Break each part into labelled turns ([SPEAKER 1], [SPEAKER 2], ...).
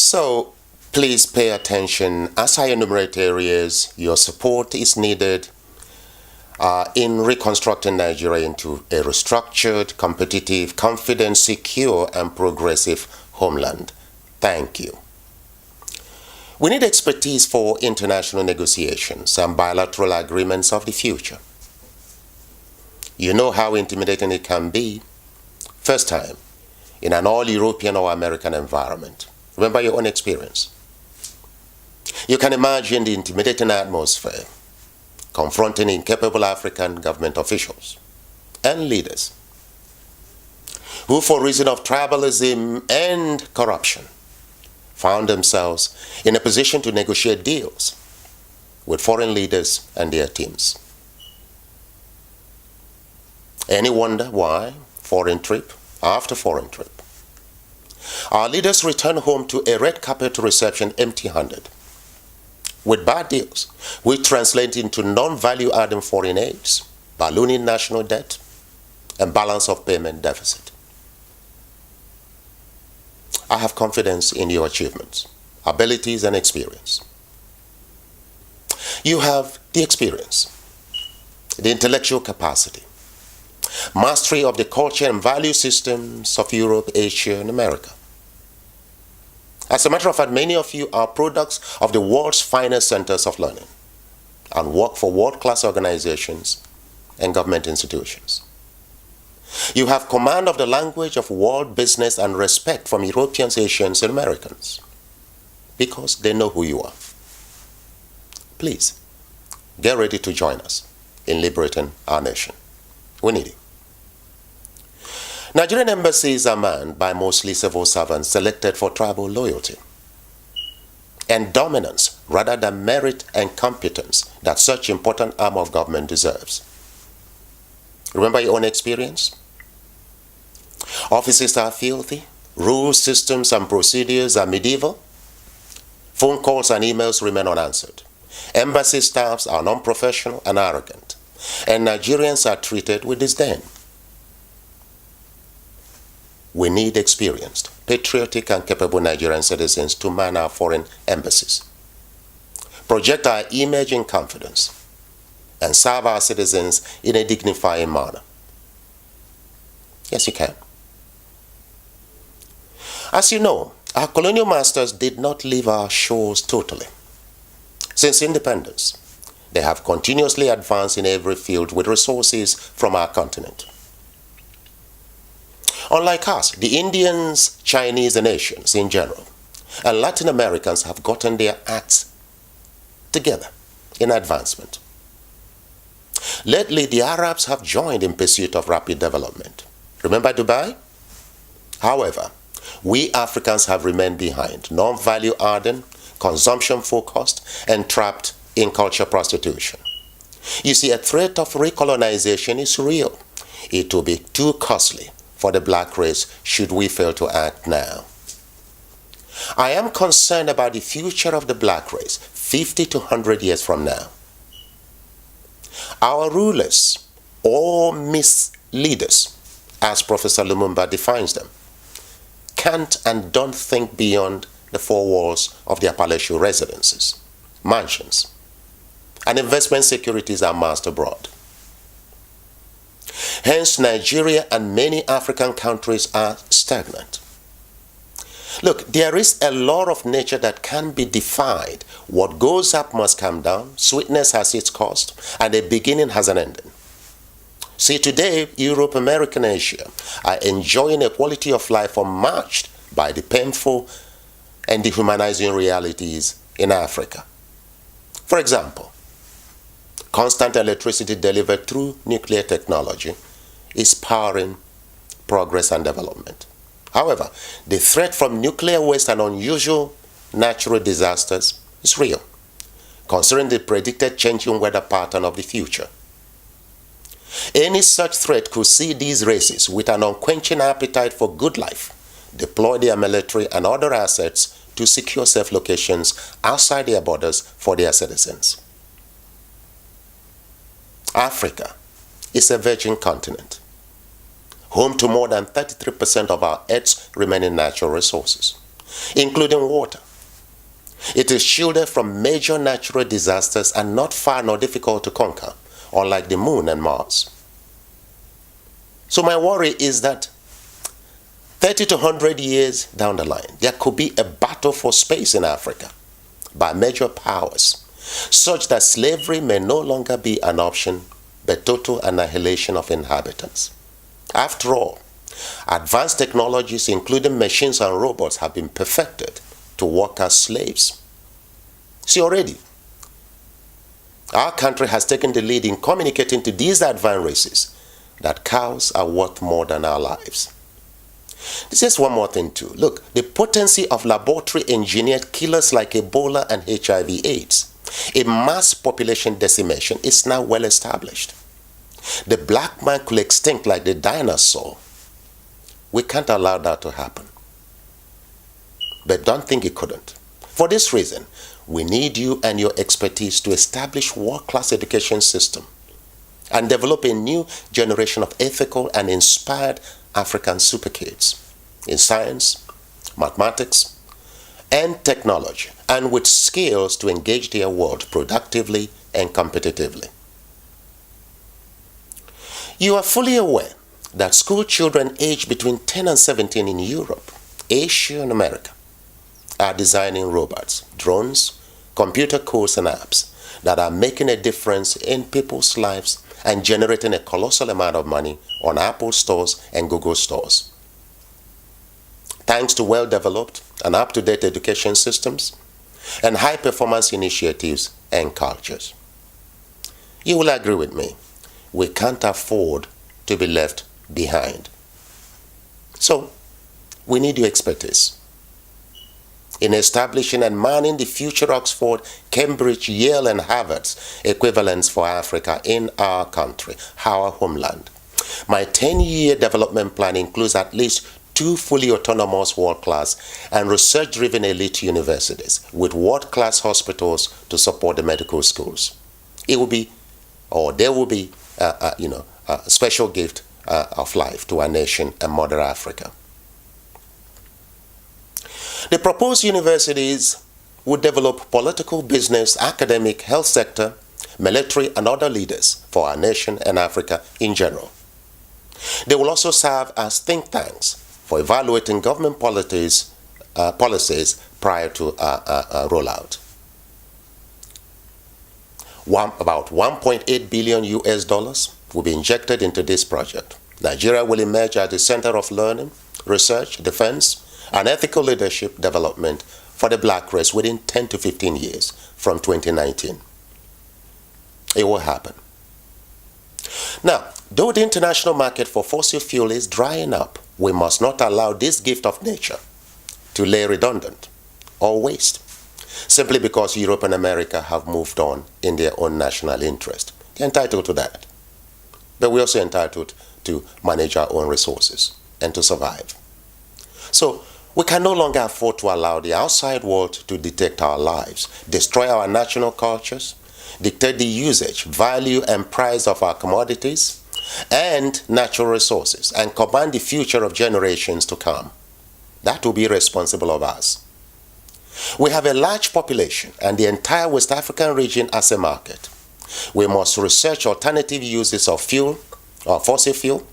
[SPEAKER 1] So please pay attention as I enumerate areas your support is needed in reconstructing Nigeria into a restructured, competitive, confident, secure, and progressive homeland. Thank you. We need expertise for international negotiations and bilateral agreements of the future. You know how intimidating it can be, first time, in an all-European or American environment. Remember your own experience. You can imagine the intimidating atmosphere confronting incapable African government officials and leaders who, for reason of tribalism and corruption, found themselves in a position to negotiate deals with foreign leaders and their teams. Any wonder why, foreign trip after foreign trip, our leaders return home to a red carpet reception empty-handed, with bad deals, which translate into non-value adding foreign aids, ballooning national debt, and balance of payment deficit. I have confidence in your achievements, abilities, and experience. You have the experience, the intellectual capacity, mastery of the culture and value systems of Europe, Asia, and America. As a matter of fact, many of you are products of the world's finest centers of learning and work for world-class organizations and government institutions. You have command of the language of world business and respect from Europeans, Asians, and Americans because they know who you are. Please, get ready to join us in liberating our nation. We need you. Nigerian embassies are manned by mostly civil servants selected for tribal loyalty and dominance rather than merit and competence that such important arm of government deserves. Remember your own experience? Offices are filthy, rules, systems, and procedures are medieval. Phone calls and emails remain unanswered. Embassy staffs are non-professional and arrogant, and Nigerians are treated with disdain. We need experienced, patriotic, and capable Nigerian citizens to man our foreign embassies, project our image in confidence, and serve our citizens in a dignifying manner. Yes, you can. As you know, our colonial masters did not leave our shores totally. Since independence, they have continuously advanced in every field with resources from our continent. Unlike us, the Indians, Chinese, and Asians in general, and Latin Americans have gotten their acts together in advancement. Lately, the Arabs have joined in pursuit of rapid development. Remember Dubai? However, we Africans have remained behind, non-value adding, consumption-focused, and trapped in culture prostitution. You see, a threat of recolonization is real. It will be too costly for the black race should we fail to act now. I am concerned about the future of the black race 50 to 100 years from now. Our rulers, or misleaders, as Professor Lumumba defines them, can't and don't think beyond the four walls of their palatial residences, mansions, and investment securities are amassed abroad. Hence, Nigeria and many African countries are stagnant. Look, there is a law of nature that can be defied. What goes up must come down. Sweetness has its cost, and a beginning has an ending. See, today, Europe, America, and Asia are enjoying a quality of life unmatched by the painful and dehumanizing realities in Africa. For example, constant electricity delivered through nuclear technology is powering progress and development. However, the threat from nuclear waste and unusual natural disasters is real, considering the predicted changing weather pattern of the future. Any such threat could see these races with an unquenching appetite for good life deploy their military and other assets to secure safe locations outside their borders for their citizens. Africa is a virgin continent, home to more than 33% of our Earth's remaining natural resources. including water. It is shielded from major natural disasters and not far nor difficult to conquer, unlike the moon and Mars. So my worry is that 30 to 100 years down the line, there could be a battle for space in Africa by major powers, such that slavery may no longer be an option, but total annihilation of inhabitants. After all, advanced technologies, including machines and robots, have been perfected to work as slaves. See, already, our country has taken the lead in communicating to these advanced races that cows are worth more than our lives. This is one more thing too. Look, the potency of laboratory engineered killers like Ebola and HIV/AIDS, a mass population decimation, is now well established. The black man could extinct like the dinosaur. We can't allow that to happen. But don't think it couldn't. For this reason, we need you and your expertise to establish world-class education system and develop a new generation of ethical and inspired African super kids in science, mathematics, and technology, and with skills to engage their world productively and competitively. You are fully aware that school children aged between 10 and 17 in Europe, Asia, and America are designing robots, drones, computer codes, and apps that are making a difference in people's lives and generating a colossal amount of money on Apple stores and Google stores. Thanks to well-developed and up-to-date education systems and high-performance initiatives and cultures. You will agree with me, we can't afford to be left behind. So, we need your expertise in establishing and manning the future Oxford, Cambridge, Yale, and Harvard's equivalents for Africa in our country, our homeland. My 10-year development plan includes at least 2 fully autonomous world-class and research-driven elite universities with world-class hospitals to support the medical schools. There will be a special gift of life to our nation and Mother Africa. The proposed universities would develop political, business, academic, health sector, military, and other leaders for our nation and Africa in general. They will also serve as think tanks for evaluating government policies prior to rollout. About $1.8 billion will be injected into this project. Nigeria will emerge as the center of learning, research, defense, and ethical leadership development for the black race within 10 to 15 years from 2019. It will happen. Now, though the international market for fossil fuel is drying up, we must not allow this gift of nature to lay redundant or waste, simply because Europe and America have moved on in their own national interest. They're entitled to that. But we're also entitled to manage our own resources and to survive. So, we can no longer afford to allow the outside world to dictate our lives, destroy our national cultures, dictate the usage, value, and price of our commodities and natural resources, and command the future of generations to come. That will be irresponsible of us. We have a large population and the entire West African region as a market. We must research alternative uses of fuel or fossil fuel,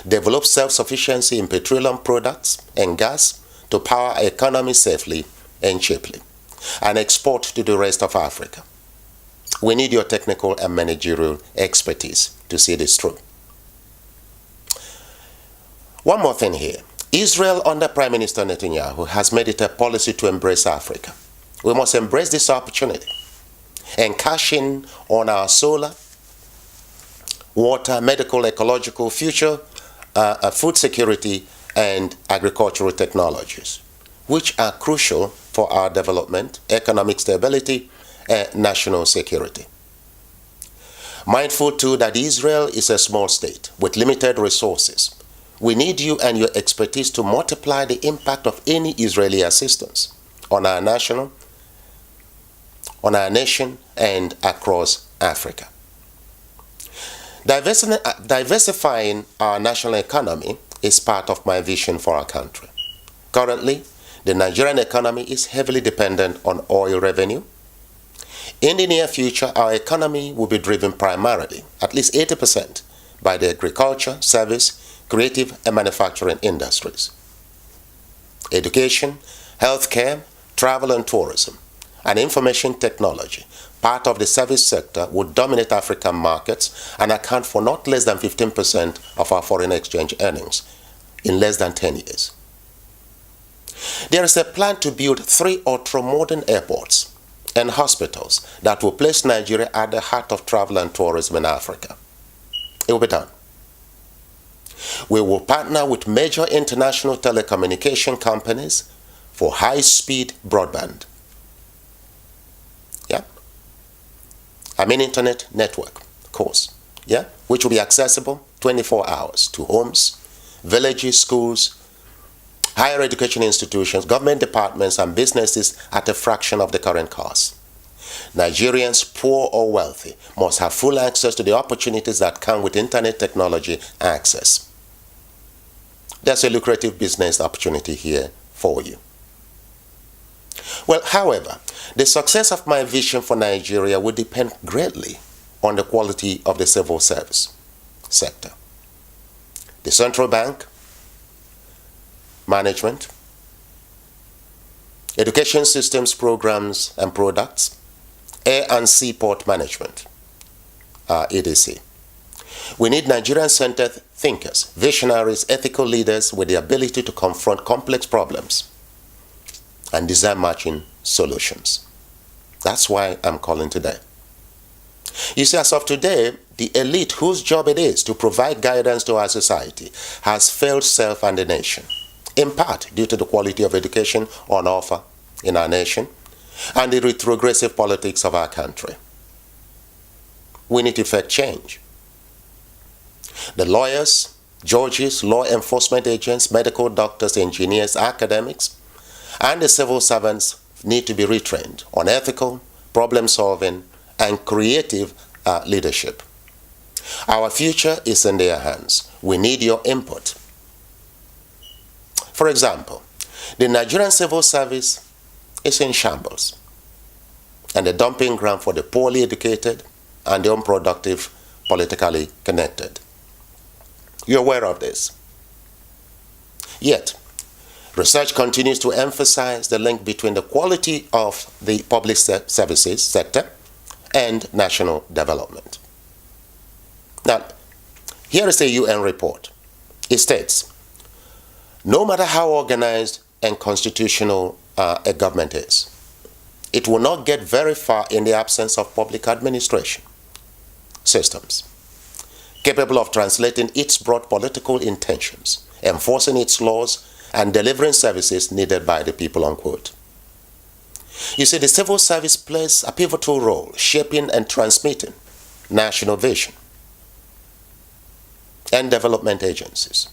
[SPEAKER 1] develop self-sufficiency in petroleum products and gas to power our economy safely and cheaply, and export to the rest of Africa. We need your technical and managerial expertise to see this through. One more thing here. Israel under Prime Minister Netanyahu has made it a policy to embrace Africa. We must embrace this opportunity and cash in on our solar, water, medical, ecological, future, food security, and agricultural technologies, which are crucial for our development, economic stability, and national security. Mindful too that Israel is a small state with limited resources, we need you and your expertise to multiply the impact of any Israeli assistance on our nation, and across Africa. Diversifying our national economy is part of my vision for our country. Currently, The Nigerian economy is heavily dependent on oil revenue. In the near future, our economy will be driven primarily, at least 80%, by the agriculture, service, creative, and manufacturing industries. Education, healthcare, travel and tourism, and information technology, part of the service sector, would dominate African markets and account for not less than 15% of our foreign exchange earnings in less than 10 years. There is a plan to build 3 ultra-modern airports and hospitals that will place Nigeria at the heart of travel and tourism in Africa. It will be done. We will partner with major international telecommunication companies for high-speed broadband. Yeah? I mean internet network, of course. Yeah? Which will be accessible 24 hours to homes, villages, schools, higher education institutions, government departments, and businesses at a fraction of the current cost. Nigerians, poor or wealthy, must have full access to the opportunities that come with internet technology access. There's a lucrative business opportunity here for you. Well, however, the success of my vision for Nigeria will depend greatly on the quality of the civil service sector. The central bank, management, education systems, programs and products, air and seaport management, etc. We need Nigerian-centered thinkers, visionaries, ethical leaders with the ability to confront complex problems and design matching solutions. That's why I'm calling today. You see, as of today, the elite whose job it is to provide guidance to our society has failed self and the nation, in part due to the quality of education on offer in our nation and the retrogressive politics of our country. We need to effect change. The lawyers, judges, law enforcement agents, medical doctors, engineers, academics, and the civil servants need to be retrained on ethical, problem-solving, and creative leadership. Our future is in their hands. We need your input. For example, the Nigerian civil service is in shambles and a dumping ground for the poorly educated and the unproductive, politically connected. You're aware of this. Yet, research continues to emphasize the link between the quality of the public services sector and national development. Now, here is a UN report. It states, no matter how organized and constitutional a government is, it will not get very far in the absence of public administration systems capable of translating its broad political intentions, enforcing its laws, and delivering services needed by the people, unquote. You see, the civil service plays a pivotal role shaping and transmitting national vision and development agencies.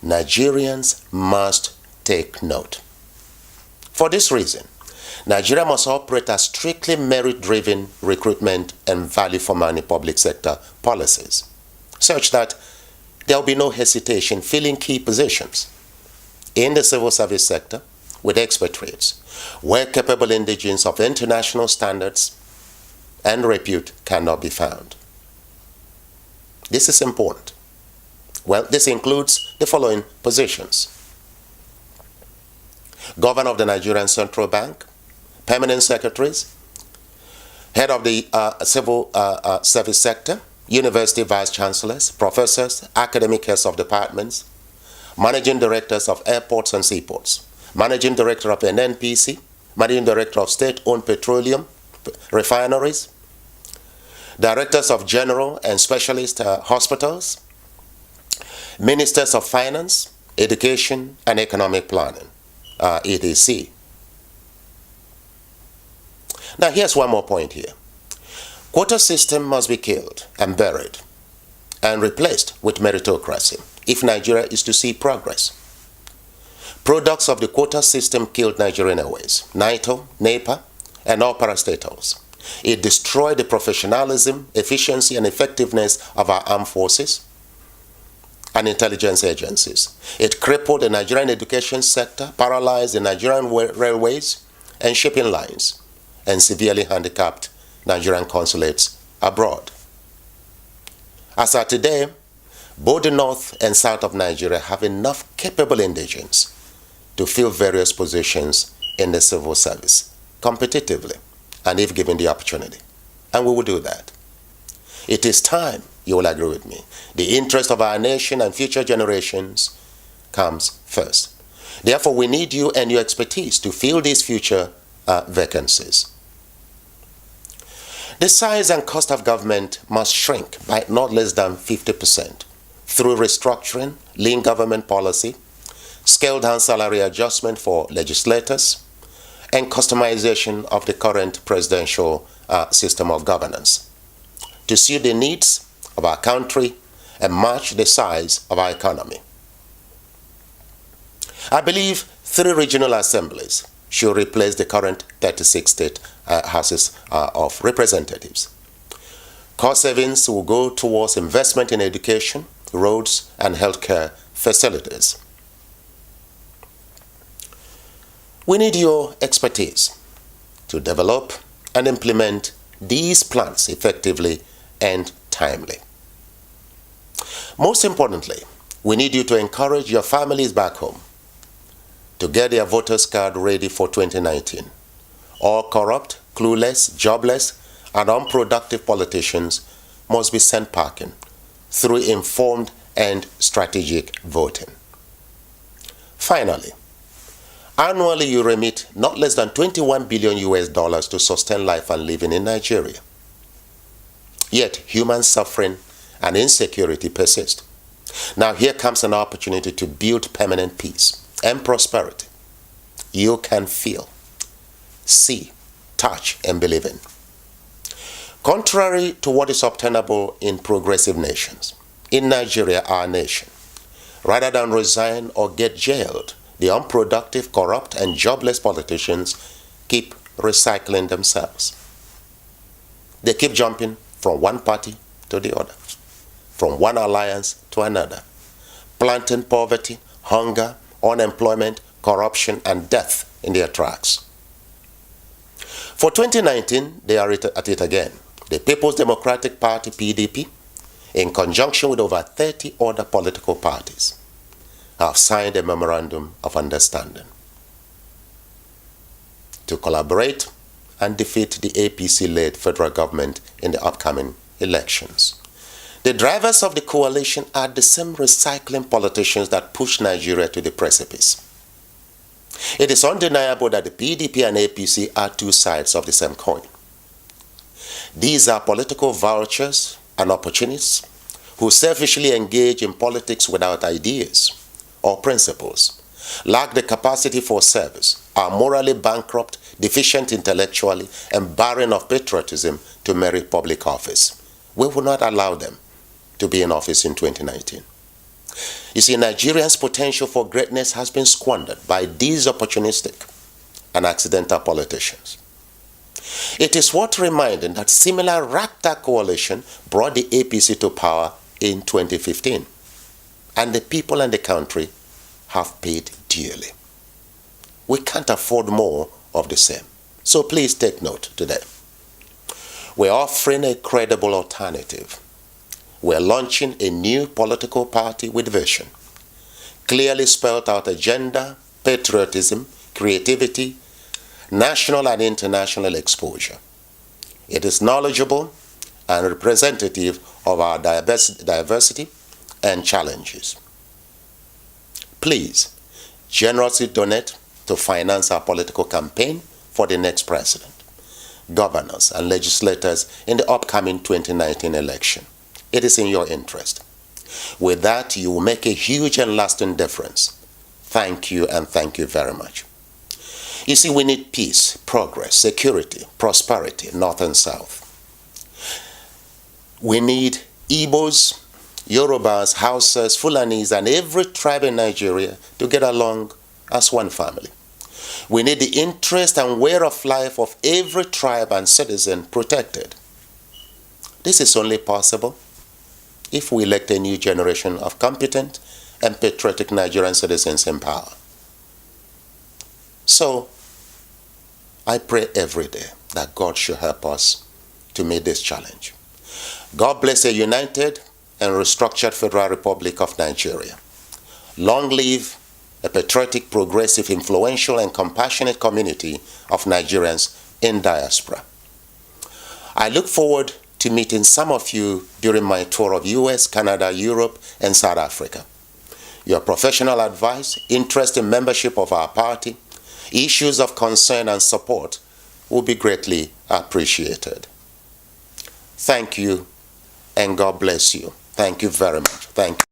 [SPEAKER 1] Nigerians must take note. For this reason, Nigeria must operate as strictly merit-driven recruitment and value-for-money public sector policies, such that there will be no hesitation filling key positions in the civil service sector with expatriates, where capable indigenes of international standards and repute cannot be found. This is important. Well, this includes the following positions: Governor of the Nigerian Central Bank, permanent secretaries, head of the civil service sector, university vice chancellors, professors, academic heads of departments, managing directors of airports and seaports, managing director of an NPC, managing director of state-owned petroleum refineries, directors of general and specialist hospitals, ministers of finance, education, and economic planning, etc. Now, here's one more point here. Quota system must be killed and buried and replaced with meritocracy if Nigeria is to see progress. Products of the quota system killed Nigerian Airways, NITO, NEPA, and all parastatals. It destroyed the professionalism, efficiency, and effectiveness of our armed forces and intelligence agencies. It crippled the Nigerian education sector, paralyzed the Nigerian railways and shipping lines, and severely handicapped Nigerian consulates abroad. As of today, both the north and south of Nigeria have enough capable indigents to fill various positions in the civil service competitively and if given the opportunity. And we will do that. It is time, you will agree with me, the interest of our nation and future generations comes first. Therefore, we need you and your expertise to fill these future vacancies. The size and cost of government must shrink by not less than 50% through restructuring, lean government policy, scaled-down salary adjustment for legislators, and customization of the current presidential system of governance to suit the needs of our country and match the size of our economy. I believe 3 regional assemblies should replace the current 36 state houses of representatives. Cost savings will go towards investment in education, roads, and healthcare facilities. We need your expertise to develop and implement these plans effectively and timely. Most importantly, we need you to encourage your families back home to get their voters card ready for 2019. All corrupt, clueless, jobless, and unproductive politicians must be sent packing through informed and strategic voting. Finally, annually you remit not less than $21 billion to sustain life and living in Nigeria. Yet human suffering and insecurity persist. Now here comes an opportunity to build permanent peace and prosperity. You can feel, see, touch, and believe in. Contrary to what is obtainable in progressive nations, in Nigeria, our nation, rather than resign or get jailed, the unproductive, corrupt, and jobless politicians keep recycling themselves. They keep jumping from one party to the other, from one alliance to another, planting poverty, hunger, unemployment, corruption, and death in their tracks. For 2019, they are at it again. The People's Democratic Party, PDP, in conjunction with over 30 other political parties, have signed a memorandum of understanding to collaborate and defeat the APC-led federal government in the upcoming elections. The drivers of the coalition are the same recycling politicians that push Nigeria to the precipice. It is undeniable that the PDP and APC are two sides of the same coin. These are political vultures and opportunists who selfishly engage in politics without ideas or principles, lack the capacity for service, are morally bankrupt, deficient intellectually, and barren of patriotism to merit public office. We will not allow them to be in office in 2019. You see, Nigerians' potential for greatness has been squandered by these opportunistic and accidental politicians. It is worth reminding that similar ragtag coalition brought the APC to power in 2015, and the people and the country have paid dearly. We can't afford more of the same. So please take note today. We're offering a credible alternative. We're launching a new political party with vision, clearly spelled out agenda, patriotism, creativity, national and international exposure. It is knowledgeable and representative of our diversity and challenges. Please generously donate to finance our political campaign for the next president, governors, and legislators in the upcoming 2019 election. It is in your interest. With that, you will make a huge and lasting difference. Thank you, and thank you very much. You see, we need peace, progress, security, prosperity, north and south. We need Igbos, Yorubas, Hausas, Fulanis, and every tribe in Nigeria to get along as one family. We need the interest and way of life of every tribe and citizen protected. This is only possible if we elect a new generation of competent and patriotic Nigerian citizens in power. So, I pray every day that God should help us to meet this challenge. God bless a united and restructured Federal Republic of Nigeria. Long live a patriotic, progressive, influential, and compassionate community of Nigerians in diaspora. I look forward to meeting some of you during my tour of US, Canada, Europe, and South Africa. Your professional advice, interest in membership of our party, issues of concern and support will be greatly appreciated. Thank you, and God bless you. Thank you very much. Thank you.